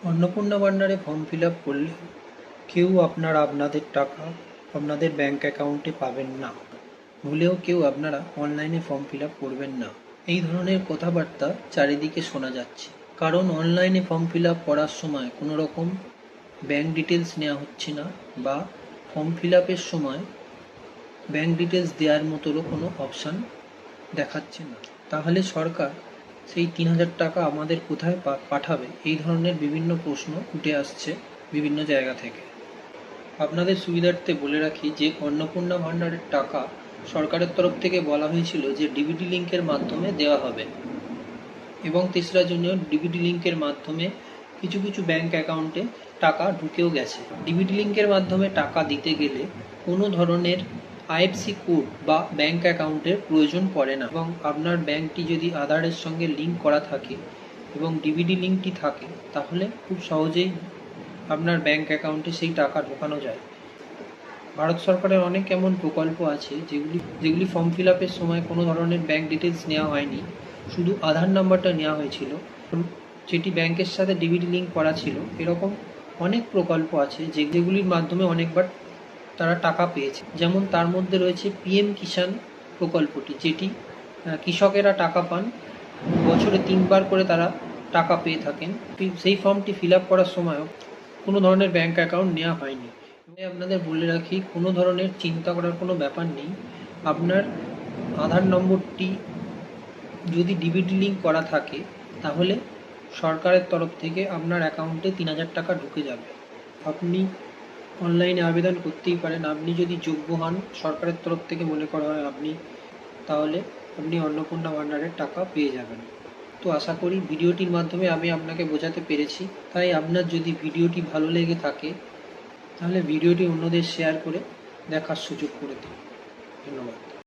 অন্নপূর্ণা ভান্ডারে form fill up করলে কেউ আপনাদের টাকা আপনাদের ব্যাংক অ্যাকাউন্টে পাবেন না। ভুলেও কেউ আপনারা অনলাইনে ফর্ম ফিল আপ করবেন না, এই ধরনের কথাবার্তা চারিদিকে শোনা যাচ্ছে। কারণ অনলাইনে ফর্ম ফিল আপ করার সময় কোনো রকম ব্যাংক ডিটেলস নেওয়া হচ্ছে না, বা ফর্ম ফিল আপের সময় ব্যাংক ডিটেলস দেওয়ার মতোরও কোনো অপশান দেখাচ্ছে না। তাহলে সরকার সেই ৩,০০০ টাকা আমাদের কোথায় পাঠাবে? এই ধরনের বিভিন্ন প্রশ্ন উঠে আসছে বিভিন্ন জায়গা থেকে। আপনাদের সুবিধার্থে বলে রাখি যে অন্নপূর্ণা ভান্ডারের টাকা সরকারের তরফ থেকে বলা হয়েছিল যে ডিবিটি লিঙ্কের মাধ্যমে দেওয়া হবে, এবং তেসরা জন্য ডিবিটি লিঙ্কের মাধ্যমে কিছু কিছু ব্যাংক অ্যাকাউন্টে টাকা ঢুকেও গেছে। ডিবিটি লিঙ্কের মাধ্যমে টাকা দিতে গেলে কোনো ধরনের আইএফসি কোড বা ব্যাংক অ্যাকাউন্টের প্রয়োজন পড়ে না, এবং আপনার ব্যাংকটি যদি আধারের সঙ্গে লিঙ্ক করা থাকে এবং ডিবিটি লিঙ্কটি থাকে, তাহলে খুব সহজেই আপনার ব্যাংক অ্যাকাউন্টে সেই টাকা ঢোকানো যায়। ভারত সরকারের অনেক এমন প্রকল্প আছে যেগুলি ফর্ম ফিল আপের সময় কোনো ধরনের ব্যাংক ডিটেলস নেওয়া হয়নি, শুধু আধার নাম্বারটা নেওয়া হয়েছিল, যেটি ব্যাংকের সাথে ডিবিটি লিঙ্ক করা ছিল। এরকম অনেক প্রকল্প আছে যেগুলির মাধ্যমে অনেকবার তারা টাকা পেয়েছে। যেমন তার মধ্যে রয়েছে পিএম কিষাণ প্রকল্পটি, যেটি কৃষকেরা টাকা পান, বছরে 3বার করে তারা টাকা পেয়ে থাকেন। সেই ফর্মটি ফিল আপ করার সময়ও কোনো ধরনের ব্যাংক অ্যাকাউন্ট নেওয়া হয়নি। আমি আপনাদের বলে রাখি, কোনো ধরনের চিন্তা করার কোনো ব্যাপার নেই। আপনার আধার নম্বরটি যদি ডিবিটি লিঙ্ক করা থাকে, তাহলে সরকারের তরফ থেকে আপনার অ্যাকাউন্টে ৩,০০০ টাকা ঢুকে যাবে। আপনি অনলাইনে আবেদন করতেই পারেন। আপনি যদি যোগ্য হন, সরকারের তরফ থেকে মনে করা হয় তাহলে আপনি অন্নপূর্ণা ভান্ডারের টাকা পেয়ে যাবেন। তো আশা করি ভিডিওটির মাধ্যমে আমি আপনাকে বোঝাতে পেরেছি। তাই আপনার যদি ভিডিওটি ভালো লেগে থাকে, তাহলে ভিডিওটি অন্যদের শেয়ার করে দেখার সুযোগ করে দিন। ধন্যবাদ।